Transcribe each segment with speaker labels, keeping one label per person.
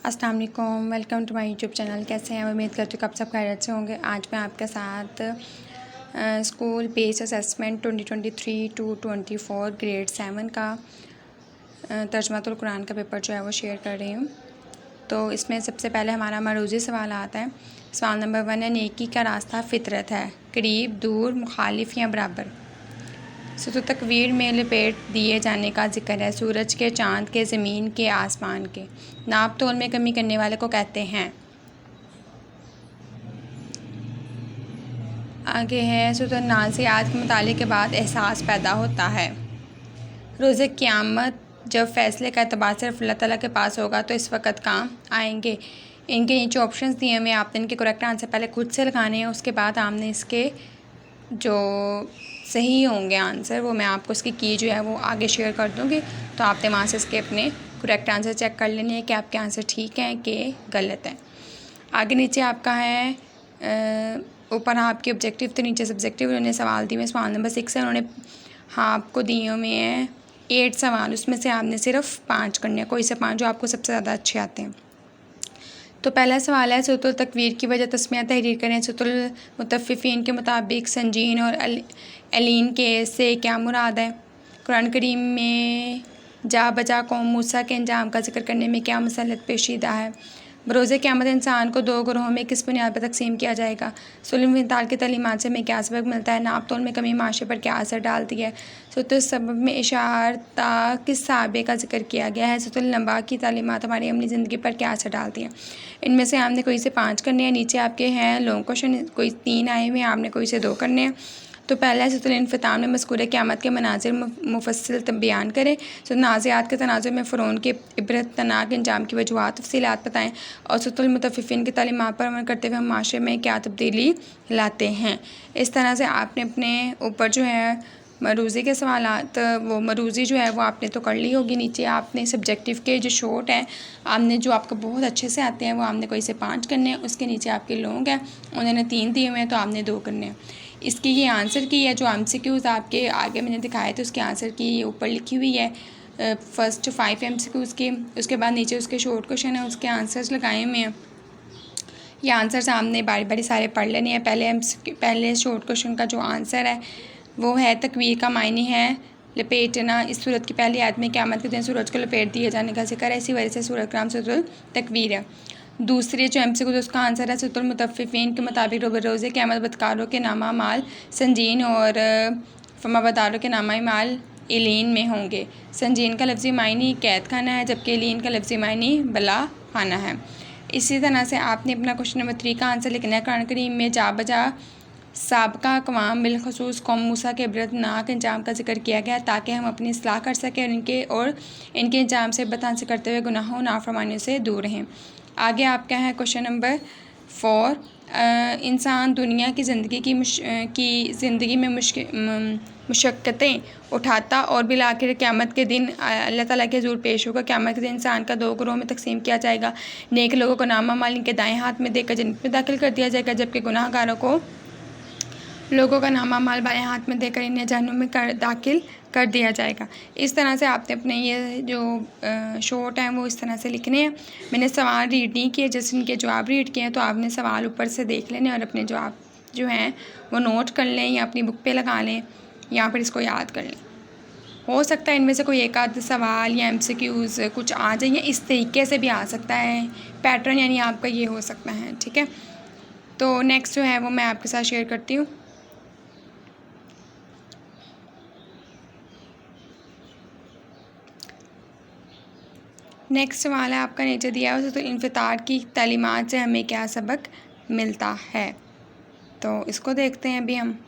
Speaker 1: अस्सलाम वालेकुम, welcome to my YouTube channel. कैसे हैं? उम्मीद करती हूँ कि आप सब खैरियत से होंगे। आज मैं आपके साथ school based assessment 2023 to 24 grade 7 का तर्जुमातुल कुरान का पेपर जो है वो शेयर कर रही हूँ। तो इसमें सबसे पहले हमारा मरूज़ी सवाल आता है। सवाल नंबर 1 है, नेकी का रास्ता फितरत है, करीब, दूर, मुखालिफ या बराबर। तो तकवीर में लपेट दिए जाने का जिक्र है, सूरज के, चाँद के, ज़मीन के, आसमान के। नाप तोल में कमी करने वाले को कहते हैं। आगे है, सूरत नाज़ियात के मुताले के बाद एहसास पैदा होता है। रोज़े क़यामत जब फ़ैसले का एतबार सिर्फ अल्लाह ताला के पास होगा तो इस वक्त काम आएंगे। इनके नीचे ऑप्शंस दिए हुए, आपने इनके करेक्ट आंसर पहले खुद से लगाने हैं, उसके बाद आपने इसके जो सही होंगे आंसर वो मैं आपको इसकी की जो है वो आगे शेयर कर दूँगी। तो आपने वहाँ से इसके अपने करेक्ट आंसर चेक कर लेने हैं कि आपके आंसर ठीक हैं कि गलत हैं। आगे नीचे आपका है, ऊपर आपके ऑब्जेक्टिव तो नीचे सब्जेक्टिव उन्होंने सवाल दिए। सवाल नंबर 6 है, उन्होंने आपको दिए हुए हैं 8 सवाल, उसमें से आपने सिर्फ 5 करने हैं, कोई से 5 जो आपको सबसे ज़्यादा अच्छे आते हैं। तो पहला सवाल है, सूरतुल तकवीर की वजह तस्मिया तहरीर करें। सूरतुल मुतफ़्फ़िफ़ीन के मुताबिक संजीन और अलीन के से क्या मुराद है। कुरान करीम में जा बजा कौम मूसा के अंजाम का जिक्र करने में क्या मसलत पेशीदा है। बरोज़े क़यामत इंसान को 2 ग्रोहों में किस बुनियाद पर तकसीम किया जाएगा। सुलम विताल की तालीमात से हमें क्या सबक मिलता है। नाप तोल में कमी माशरे पर क्या असर डालती है। सूरतुल सबब में इशारता किस साहबे का जिक्र किया गया है। सूरतुल नबा की तालीमात हमारी अमली ज़िंदगी पर क्या असर डालती हैं। इनमें से आपने कोई से 5 करने हैं। नीचे आपके हैं लॉन्ग क्वेश्चन, कोई 3 आए हुए हैं, आपने कोई से 2 करने हैं। तो पहला है, सूरतुल इन्फ़ितार में मज़कूर क़यामत के मनाज़िर मुफ़स्सिल बयान करें। सूरतुल नाज़ियात के तनाज़ुर में फ़िरौन के इबरतनाक अंजाम की वजूहात तफ़सीलात बताएँ। और सूरतुल मुतफ़्फ़िफ़ीन की तालीमात पर अमल करते हुए हम माशरे में क्या तब्दीली लाते हैं। इस तरह से आपने अपने ऊपर जो है मरूज़ी के सवालात, वो मरूज़ी जो है वो आपने तो कर ली होगी। नीचे आपने सब्जेक्टिव के जो शॉर्ट हैं, आपने जो आपको बहुत अच्छे से आते हैं वो आपने कोई से 5 करने हैं। उसके नीचे आपके लॉन्ग हैं, उन्होंने 3 दिए हुए हैं तो आपने 2 करने हैं। इसकी ये आंसर की है, जो MCQs आपके आगे मैंने दिखाए थे उसके आंसर की ये ऊपर लिखी हुई है। फर्स्ट 5 MCQs की, उसके बाद नीचे उसके शॉर्ट क्वेश्चन है, उसके आंसर्स लगाए हुए हैं। ये आंसर आपने बारी बारी सारे पढ़ लेने हैं। पहले शॉर्ट क्वेश्चन का जो आंसर है वो है, तकवीर का मायने है लपेटना। इस सूरत की पहली आयत में क़यामत के दिन सूरज को लपेट दिए जाने का जिक्र है, इसी वजह से सूरत का नाम सूरतुल तकवीर है। दूसरी जो MCQ उसका आंसर है, सूरतुल मुतफ़्फ़िफ़ीन के मुताबिक रोज़े क़यामत बदकारों के नामा माल संजीन और फमाबदारों के नामा माल इलीन में होंगे। संजीन का लफ्ज़ी मायनी कैद खाना है, जबकि इलीन का लफ्ज़ी मायनी बला खाना है। इसी तरह से आपने अपना क्वेश्चन नंबर 3 का आंसर लिखना है। कुरान करीम में जा बजा साबका अक़वाम बिलखसूस कौम मूसा के इबरतनाक अंजाम का जिक्र किया गया ताकि हम अपनी इस्लाह कर सकें और इनके अंजाम से बत हासिल करते हुए गुनाहों नाफरमानियों से दूर रहें। आगे आपका है क्वेश्चन नंबर 4, इंसान दुनिया की ज़िंदगी में मुशक्क़तें उठाता और बिल आखिर क़यामत के दिन अल्लाह ताला के हुज़ूर पेश होगा। क़यामत के दिन इंसान का 2 ग्रोह में तकसीम किया जाएगा। नेक लोगों को नामा माल इनके दाएँ हाथ में देकर जन्नत में दाखिल कर दिया जाएगा, जबकि गुनाहगारों को लोगों का नामा माल बाएँ हाथ में देकर इन्हें जहन्नुम में दाखिल कर दिया जाएगा। इस तरह से आपने अपने ये जो शॉर्ट हैं वो इस तरह से लिखने हैं। मैंने सवाल रीड नहीं किए, जैसे इनके जवाब रीड किए हैं, तो आपने सवाल ऊपर से देख लेने और अपने जवाब जो हैं वो नोट कर लें या अपनी बुक पे लगा लें या फिर इसको याद कर लें। हो सकता है इनमें से कोई एक आध सवाल या MCQs कुछ आ जाए, या इस तरीके से भी आ सकता है, पैटर्न यानी आपका ये हो सकता है। ठीक है, तो नेक्स्ट जो है वो मैं आपके साथ शेयर करती हूँ। नेक्स्ट सवाल है आपका, नीचे दिया है, तो इन्फ़ितार की तालीमात से हमें क्या सबक मिलता है। तो इसको देखते हैं अभी हम।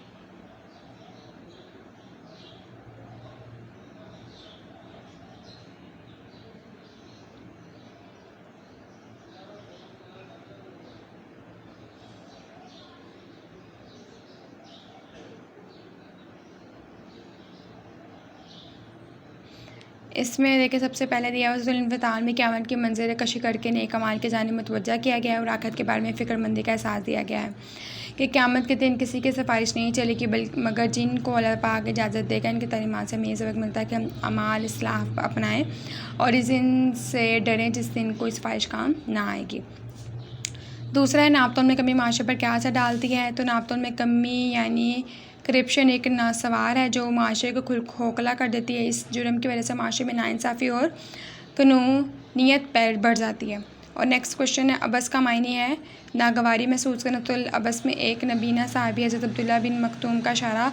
Speaker 1: इसमें देखिए सबसे पहले दिया हुआ इंफ़िताल में क़यामत की मंज़िल कशी करके नेक अमाल की जानिब मुतवज्जा किया गया है और आखिरत के बारे में फ़िक्रमंदी का एहसास दिया गया है कि क़यामत के दिन किसी की सिफारिश नहीं चलेगी मगर जिनको अल्लाह पाक इजाज़त देगा। इनकी तालीमात से हमें ये सबक मिलता है कि हम अमाल इस्लाह अपनाएं और इस दिन से डरें जिस दिन कोई सिफारिश काम ना आएगी। दूसरा है नापतोल में कमी माशरे पर क्या असर डालती है। तो नापतोल में कमी यानी करप्शन एक नासवार है जो माशरे को खोखला कर देती है। इस जुर्म की वजह से माशरे में नाइंसाफ़ी और कानूनियत बढ़ जाती है। और नेक्स्ट क्वेश्चन है अबस का मायने है नागवारी महसूस करना। तो अबस में एक नबीना साहबी हज़रत अब्दुल्ला बिन मखतूम का इशारा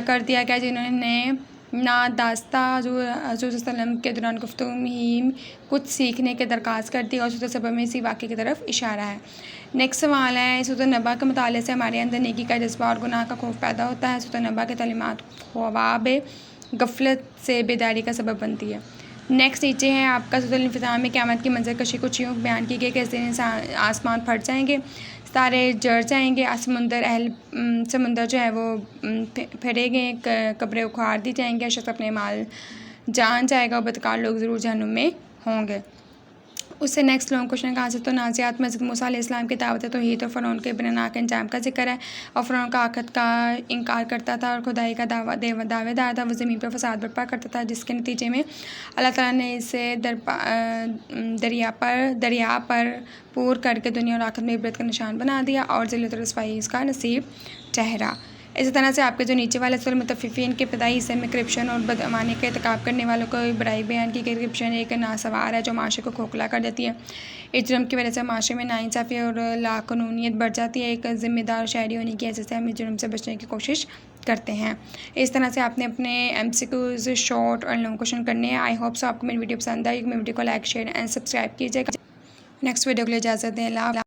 Speaker 1: कर दिया गया जिन्होंने नादास्ता हज़ूर सल्लम के दौरान गुफ्तगू में ही कुछ सीखने की दरख्वास्त कर दी और सूरत सबा में इसी वाक़े की तरफ इशारा है। नेक्स्ट सवाल है सूरत नबा के मुताले से हमारे अंदर नेकी का जज्बा और गुनाह का खौफ पैदा होता है। सूरत नबा के तालीमात ख्वाब गफलत से बेदारी का सबब बनती है। नेक्स्ट नीचे है आपका सूरत इंफ़िताल में क़यामत की मंज़र कशी कुछ यूँ बयान की गई कि इस दिन आसमान फट जाएंगे, तारे जड़ जाएंगे, समुंदर जो है वो फटेंगे, कब्रें उखाड़ दी जाएंगी, हर शख्स अपने माल जान जाएगा और बदकार लोग ज़रूर जहन्नुम में होंगे। उससे नेक्स्ट लॉन्ग क्वेश्चन का आंसर तो नाज़ियात में हज़रत मूसा अलैहिस्सलाम की दावत तौहीद और फ़िरौन के बेनाक अंजाम का जिक्र है और फ़िरौन का आखिरत का इनकार करता था और खुदाई का दावेदार था। वो ज़मीन पर फसाद बर्पा करता था जिसके नतीजे में अल्लाह ताला ने इसे दरिया पर पूर करके दुनिया और आखिरत में इबरत का निशान बना दिया और ज़िल्लत और रुसवाई इसका नसीब ठहरा। इसी तरह से आपके जो नीचे वाले सूरह मुतफ़िफ़ीन के इब्तदाई हिस्से में करप्शन और बदअमानी का इर्तिकाब करने वालों को बुराई बयान की गई। करप्शन एक नासवार है जो माशरे को खोखला कर देती है। इस जुर्म की वजह से माशरे में नाइंसाफ़ी और लाक़ानूनियत बढ़ जाती है। एक ज़िम्मेदार शहरी होने की हैसियत से हम इस जुर्म से बचने की कोशिश करते हैं। इस तरह से आपने अपने MCQs शॉर्ट और लॉन्ग क्वेश्चन करने हैं। आई होप सो आपको मेरी वीडियो पसंद आई। मेरी वीडियो को लाइक शेयर एंड सब्सक्राइब कीजिएगा। नेक्स्ट वीडियो के लिए इजाज़त दें।